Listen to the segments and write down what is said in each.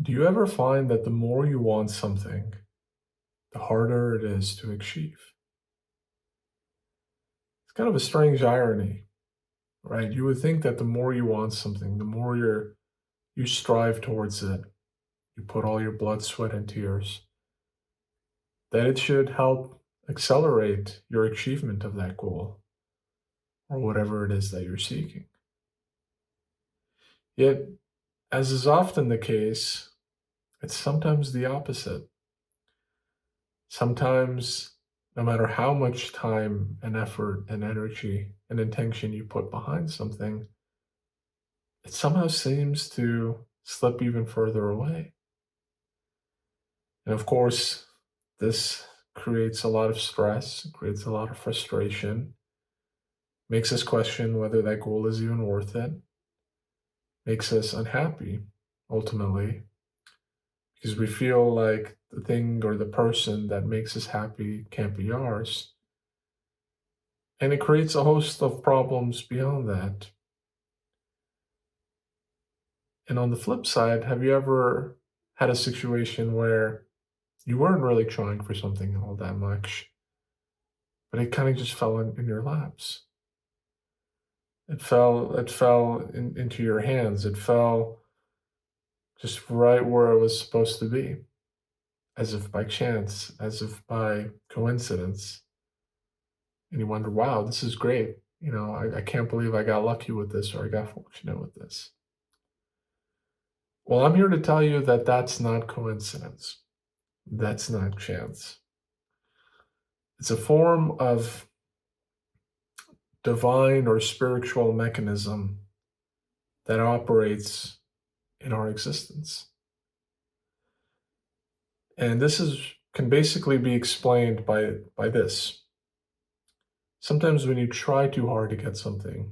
Do you ever find that the more you want something, the harder it is to achieve? It's kind of a strange irony, right? You would think that the more you want something, the more you strive towards it, you put all your blood, sweat, and tears, that it should help accelerate your achievement of that goal or whatever it is that you're seeking. Yet, as is often the case, it's sometimes the opposite. Sometimes, no matter how much time and effort and energy and intention you put behind something, it somehow seems to slip even further away. And of course, this creates a lot of stress, creates a lot of frustration, makes us question whether that goal is even worth it, makes us unhappy ultimately, because we feel like the thing or the person that makes us happy can't be ours. And it creates a host of problems beyond that. And on the flip side, have you ever had a situation where you weren't really trying for something all that much, but it kind of just fell in your laps? It fell into your hands. It fell just right where it was supposed to be, as if by chance, as if by coincidence. And you wonder, wow, this is great. I can't believe I got lucky with this or I got fortunate with this. Well, I'm here to tell you that that's not coincidence. That's not chance. It's a form of divine or spiritual mechanism that operates in our existence. And this can basically be explained by this. Sometimes when you try too hard to get something,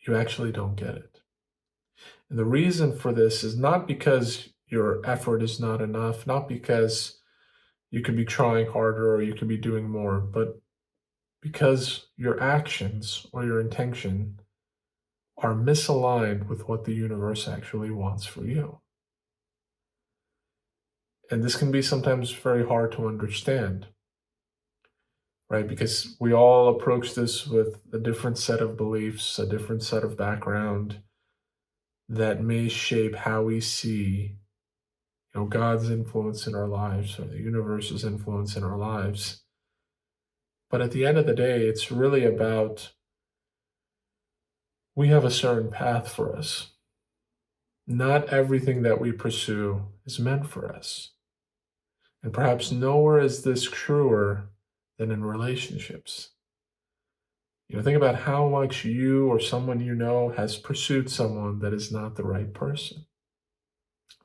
you actually don't get it. And the reason for this is not because your effort is not enough, not because you could be trying harder or you could be doing more, but because your actions or your intention are misaligned with what the universe actually wants for you. And this can be sometimes very hard to understand, right? Because we all approach this with a different set of beliefs, a different set of background that may shape how we see, God's influence in our lives or the universe's influence in our lives. But at the end of the day, it's really about we have a certain path for us. Not everything that we pursue is meant for us. And perhaps nowhere is this truer than in relationships. Think about how much you or someone you know has pursued someone that is not the right person.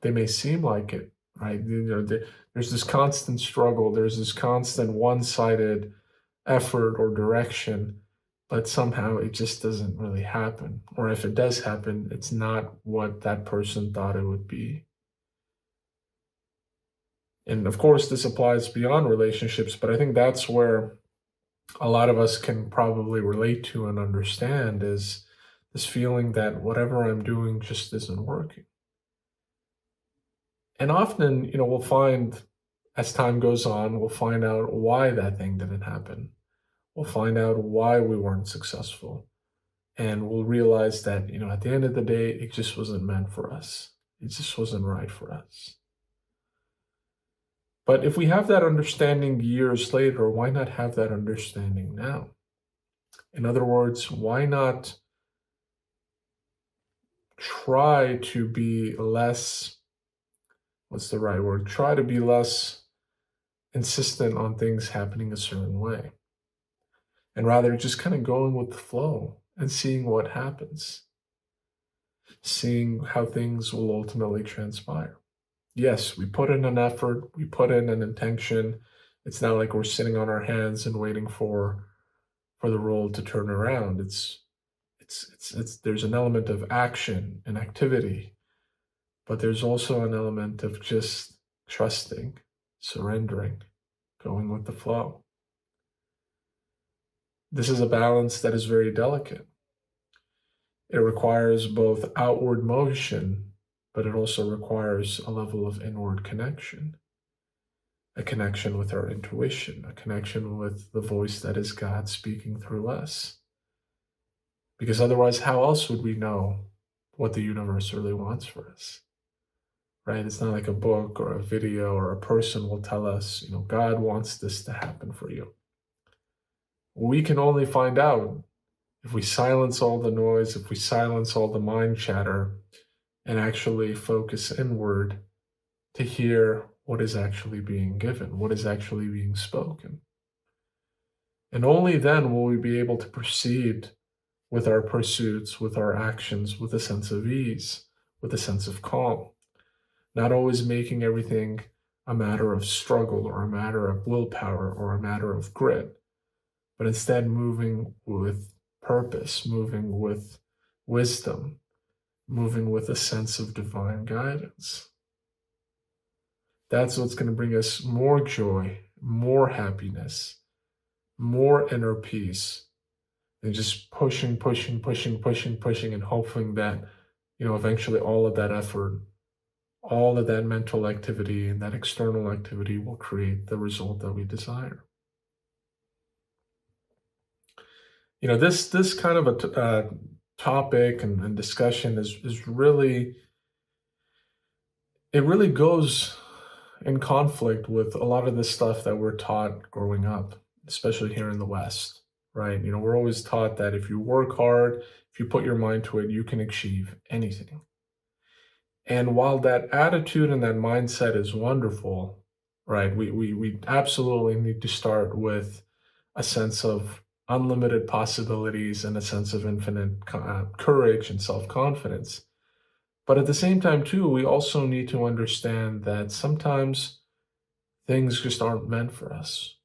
They may seem like it, right? There's this constant struggle, there's this constant one sided effort or direction, but somehow it just doesn't really happen. Or if it does happen, it's not what that person thought it would be. And of course, this applies beyond relationships, but I think that's where a lot of us can probably relate to and understand is this feeling that whatever I'm doing just isn't working. And often, we'll find as time goes on, we'll find out why that thing didn't happen. We'll find out why we weren't successful. And we'll realize that, at the end of the day, it just wasn't meant for us. It just wasn't right for us. But if we have that understanding years later, why not have that understanding now? In other words, why not try to be less, what's the right word? Try to be less insistent on things happening a certain way. And rather just kind of going with the flow and seeing what happens, seeing how things will ultimately transpire. Yes, we put in an effort, we put in an intention. It's not like we're sitting on our hands and waiting for the world to turn around. It's there's an element of action and activity, but there's also an element of just trusting, surrendering, going with the flow. This is a balance that is very delicate. It requires both outward motion, but it also requires a level of inward connection, a connection with our intuition, a connection with the voice that is God speaking through us. Because otherwise, how else would we know what the universe really wants for us? Right? It's not like a book or a video or a person will tell us, God wants this to happen for you. We can only find out if we silence all the noise, if we silence all the mind chatter, and actually focus inward to hear what is actually being given, what is actually being spoken. And only then will we be able to proceed with our pursuits, with our actions, with a sense of ease, with a sense of calm, not always making everything a matter of struggle or a matter of willpower or a matter of grit, but instead moving with purpose, moving with wisdom, moving with a sense of divine guidance. That's what's going to bring us more joy, more happiness, more inner peace than just pushing, pushing, pushing, pushing, pushing, and hoping that, eventually all of that effort, all of that mental activity and that external activity will create the result that we desire. This kind of a topic and discussion is really, it really goes in conflict with a lot of the stuff that we're taught growing up, especially here in the West, right? We're always taught that if you work hard, if you put your mind to it, you can achieve anything. And while that attitude and that mindset is wonderful, right, we absolutely need to start with a sense of unlimited possibilities and a sense of infinite courage and self-confidence. But at the same time, too, we also need to understand that sometimes things just aren't meant for us.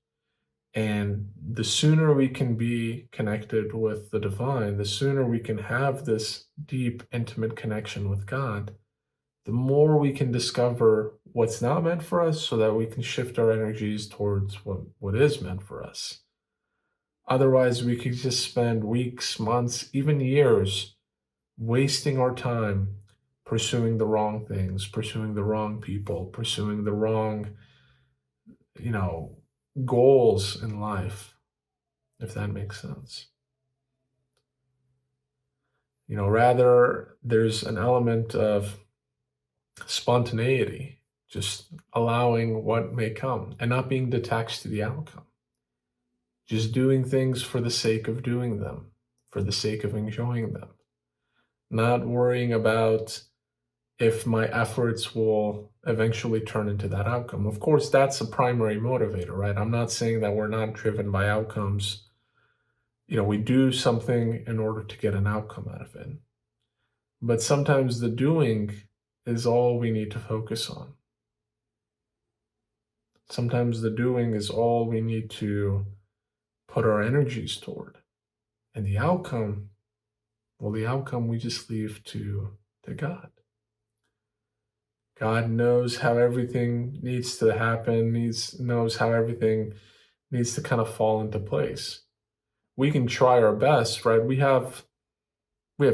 And the sooner we can be connected with the divine, the sooner we can have this deep, intimate connection with God, the more we can discover what's not meant for us so that we can shift our energies towards what is meant for us. Otherwise, we could just spend weeks, months, even years wasting our time pursuing the wrong things, pursuing the wrong people, pursuing the wrong, you know, goals in life, if that makes sense. Rather, there's an element of spontaneity, just allowing what may come and not being detached to the outcome. Just doing things for the sake of doing them, for the sake of enjoying them. Not worrying about if my efforts will eventually turn into that outcome. Of course, that's a primary motivator, right? I'm not saying that we're not driven by outcomes. We do something in order to get an outcome out of it. But sometimes the doing is all we need to focus on. Sometimes the doing is all we need to put our energies toward. And the outcome, well, the outcome we just leave to God. God knows how everything needs to happen, knows how everything needs to kind of fall into place. We can try our best, right? We have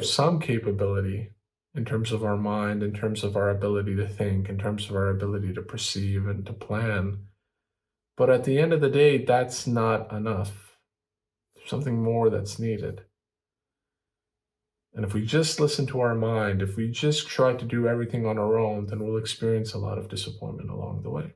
some capability in terms of our mind, in terms of our ability to think, in terms of our ability to perceive and to plan. But at the end of the day, that's not enough. There's something more that's needed. And if we just listen to our mind, if we just try to do everything on our own, then we'll experience a lot of disappointment along the way.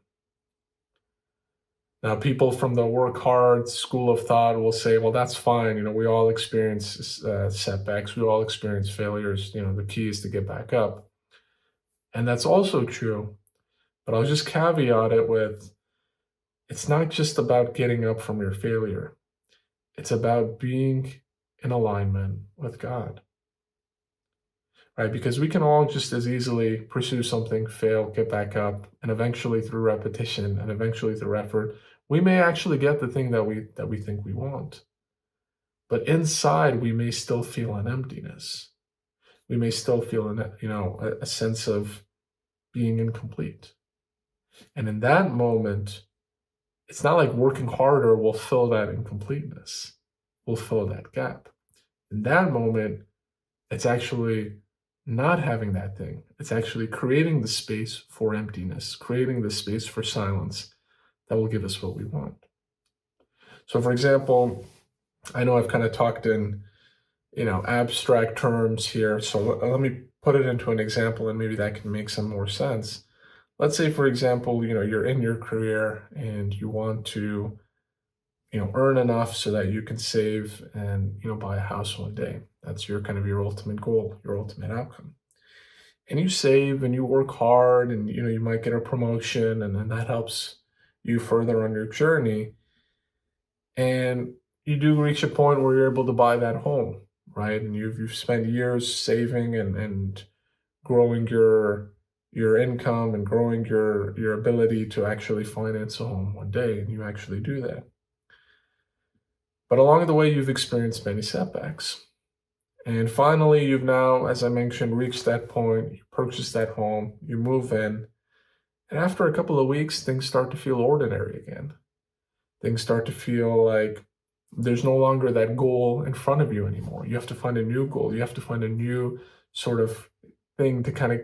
Now, people from the work hard school of thought will say, well, that's fine. We all experience setbacks. We all experience failures. The key is to get back up. And that's also true. But I'll just caveat it with, it's not just about getting up from your failure. It's about being in alignment with God. Right? Because we can all just as easily pursue something, fail, get back up, and eventually through repetition and eventually through effort, we may actually get the thing that we think we want. But inside, we may still feel an emptiness. We may still feel a sense of being incomplete. And in that moment, it's not like working harder will fill that incompleteness, will fill that gap. In that moment, it's actually not having that thing. It's actually creating the space for emptiness, creating the space for silence that will give us what we want. So, for example, I know I've kind of talked in, abstract terms here. So let me put it into an example and maybe that can make some more sense. Let's say, for example, you're in your career and you want to, earn enough so that you can save and, buy a house one day. That's your kind of your ultimate goal, your ultimate outcome. And you save and you work hard and, you might get a promotion and then that helps you further on your journey. And you do reach a point where you're able to buy that home, right? And you've spent years saving and growing your income and growing your ability to actually finance a home one day, and you actually do that. But along the way, you've experienced many setbacks. And finally, you've now, as I mentioned, reached that point, you purchase that home, you move in, and after a couple of weeks, things start to feel ordinary again. Things start to feel like there's no longer that goal in front of you anymore. You have to find a new goal. You have to find a new sort of thing to kind of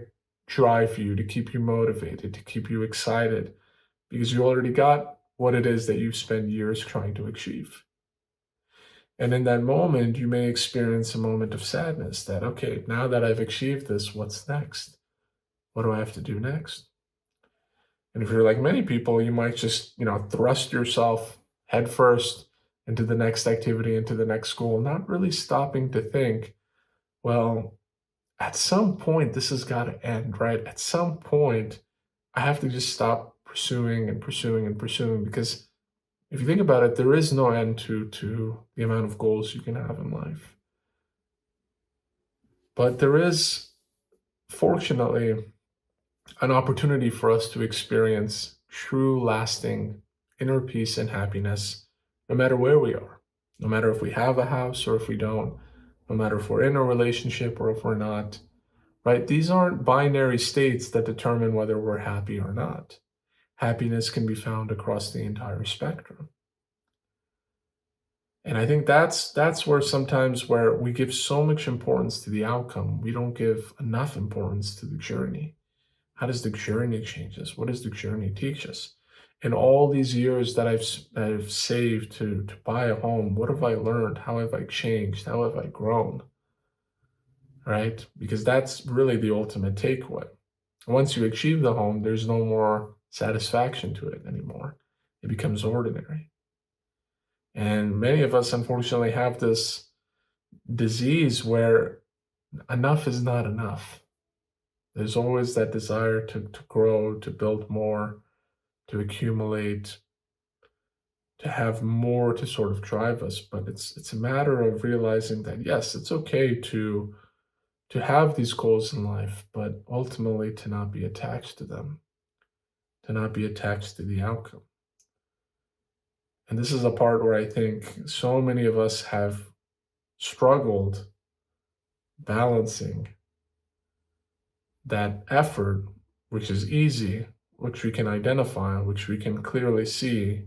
drive you, to keep you motivated, to keep you excited, because you already got what it is that you've spent years trying to achieve. And in that moment, you may experience a moment of sadness that, okay, now that I've achieved this, what's next? What do I have to do next? And if you're like many people, you might just, thrust yourself headfirst into the next activity, into the next goal, not really stopping to think, well, at some point, this has got to end, right? At some point, I have to just stop pursuing and pursuing and pursuing because if you think about it, there is no end to the amount of goals you can have in life. But there is, fortunately, an opportunity for us to experience true, lasting inner peace and happiness, no matter where we are, no matter if we have a house or if we don't, no matter if we're in a relationship or if we're not, right? These aren't binary states that determine whether we're happy or not. Happiness can be found across the entire spectrum. And I think that's where sometimes where we give so much importance to the outcome, we don't give enough importance to the journey. How does the journey change us? What does the journey teach us? In all these years that I've saved to buy a home, what have I learned? How have I changed? How have I grown? Right? Because that's really the ultimate takeaway. Once you achieve the home, there's no more satisfaction to it anymore. It becomes ordinary. And many of us, unfortunately, have this disease where enough is not enough. There's always that desire to grow, to build more, to accumulate, to have more to sort of drive us. But it's a matter of realizing that yes, it's okay to have these goals in life, but ultimately to not be attached to them, to not be attached to the outcome. And this is a part where I think so many of us have struggled balancing that effort, which is easy, which we can identify, which we can clearly see,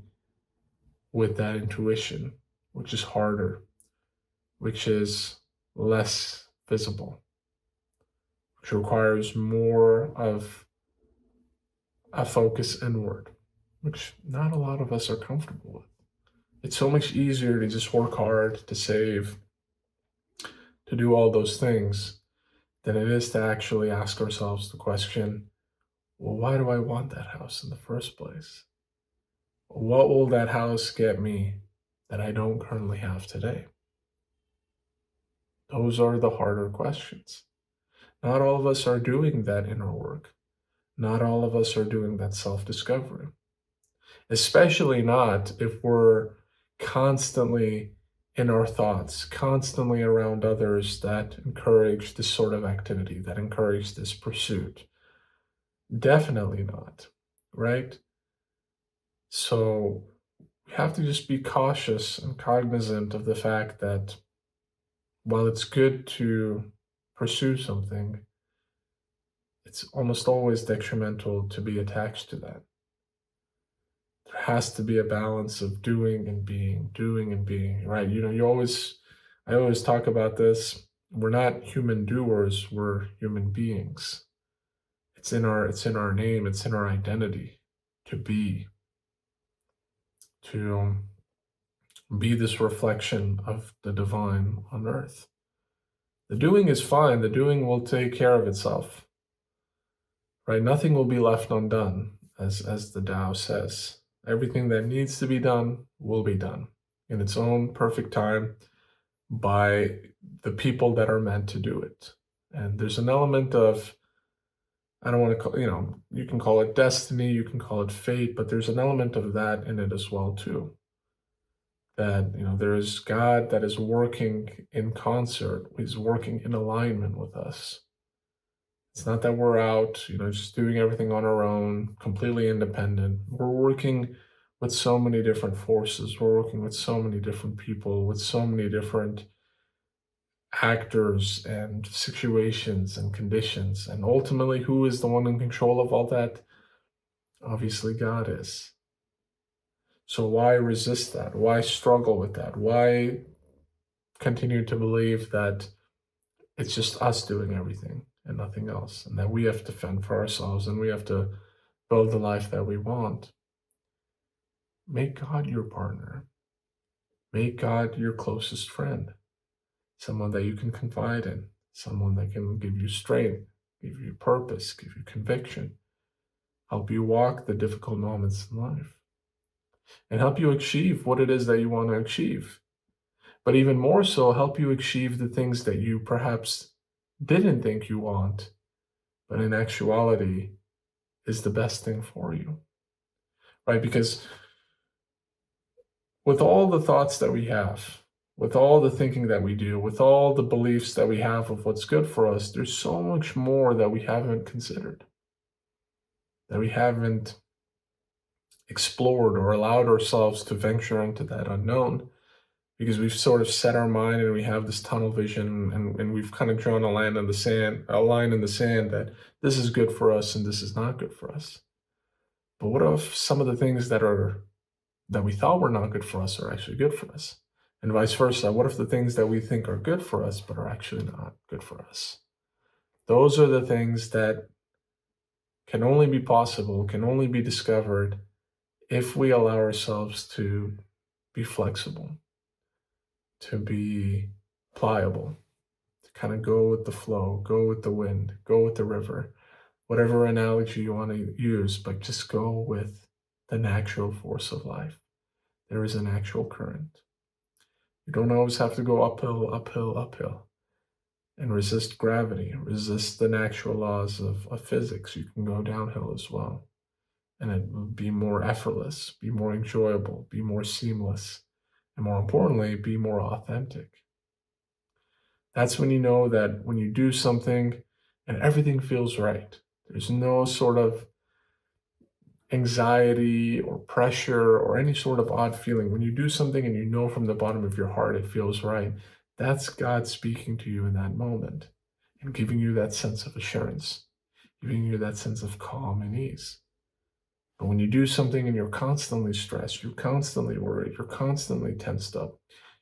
with that intuition, which is harder, which is less visible, which requires more of a focus inward, which not a lot of us are comfortable with. It's so much easier to just work hard, to save, to do all those things, than it is to actually ask ourselves the question, well, why do I want that house in the first place? What will that house get me that I don't currently have today? Those are the harder questions. Not all of us are doing that inner work. Not all of us are doing that self discovery, especially not if we're constantly in our thoughts, constantly around others that encourage this sort of activity, that encourage this pursuit. Definitely not, right? So we have to just be cautious and cognizant of the fact that while it's good to pursue something, it's almost always detrimental to be attached to that. There has to be a balance of doing and being, right? I always talk about this. We're not human doers, we're human beings. It's in our name, it's in our identity to be this reflection of the divine on earth. The doing is fine, the doing will take care of itself. Right? Nothing will be left undone, as the Tao says. Everything that needs to be done will be done in its own perfect time by the people that are meant to do it. And there's an element of, I don't want to call, you can call it destiny, you can call it fate, but there's an element of that in it as well too. That, there is God that is working in concert, He's working in alignment with us. It's not that we're out, just doing everything on our own, completely independent. We're working with so many different forces. We're working with so many different people, with so many different actors and situations and conditions. And ultimately, who is the one in control of all that? Obviously, God is. So why resist that? Why struggle with that? Why continue to believe that it's just us doing everything and nothing else, and that we have to fend for ourselves and we have to build the life that we want? Make God your partner. Make God your closest friend, someone that you can confide in, someone that can give you strength, give you purpose, give you conviction, help you walk the difficult moments in life, and help you achieve what it is that you want to achieve. But even more so, help you achieve the things that you perhaps didn't think you want, but in actuality is the best thing for you, right? Because with all the thoughts that we have, with all the thinking that we do, with all the beliefs that we have of what's good for us, there's so much more that we haven't considered, that we haven't explored or allowed ourselves to venture into that unknown, because we've sort of set our mind and we have this tunnel vision, and we've kind of drawn a line in the sand that this is good for us and this is not good for us. But what if some of the things that we thought were not good for us are actually good for us? And vice versa. What if the things that we think are good for us but are actually not good for us? Those are the things that can only be possible, can only be discovered if we allow ourselves to be flexible, to be pliable, to kind of go with the flow, go with the wind, go with the river, whatever analogy you want to use, but just go with the natural force of life. There is an actual current. You don't always have to go uphill, uphill, uphill, and resist gravity, resist the natural laws of physics. You can go downhill as well. And it will be more effortless, be more enjoyable, be more seamless, and more importantly, be more authentic. That's when you know that when you do something and everything feels right, there's no sort of anxiety or pressure or any sort of odd feeling. When you do something and you know from the bottom of your heart it feels right, that's God speaking to you in that moment and giving you that sense of assurance, giving you that sense of calm and ease. But when you do something and you're constantly stressed, you're constantly worried, you're constantly tensed up,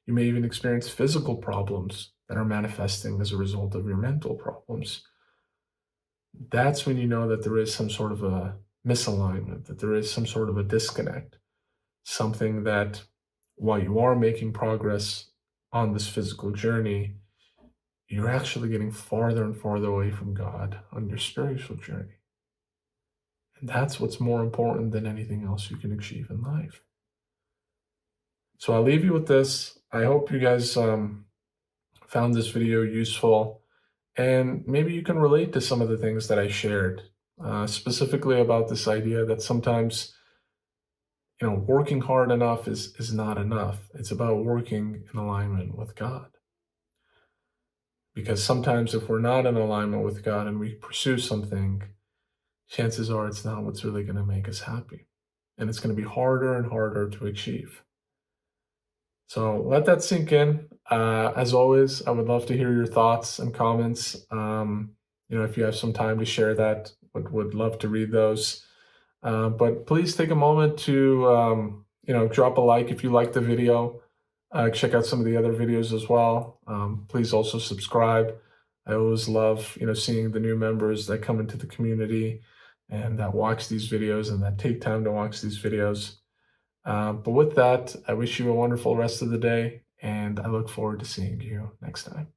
you may even experience physical problems that are manifesting as a result of your mental problems. That's when you know that there is some sort of a misalignment, that there is some sort of a disconnect, something that while you are making progress on this physical journey, you're actually getting farther and farther away from God on your spiritual journey. And that's what's more important than anything else you can achieve in life. So I'll leave you with this. I hope you guys found this video useful, and maybe you can relate to some of the things that I shared, specifically about this idea that sometimes, working hard enough is not enough. It's about working in alignment with God. Because sometimes if we're not in alignment with God and we pursue something, chances are it's not what's really going to make us happy. And it's going to be harder and harder to achieve. So let that sink in. As always, I would love to hear your thoughts and comments. If you have some time to share that, would love to read those. But please take a moment to, drop a like if you like the video. check out some of the other videos as well. Please also subscribe. I always love, seeing the new members that come into the community and that watch these videos and that take time to watch these videos. But with that, I wish you a wonderful rest of the day, and I look forward to seeing you next time.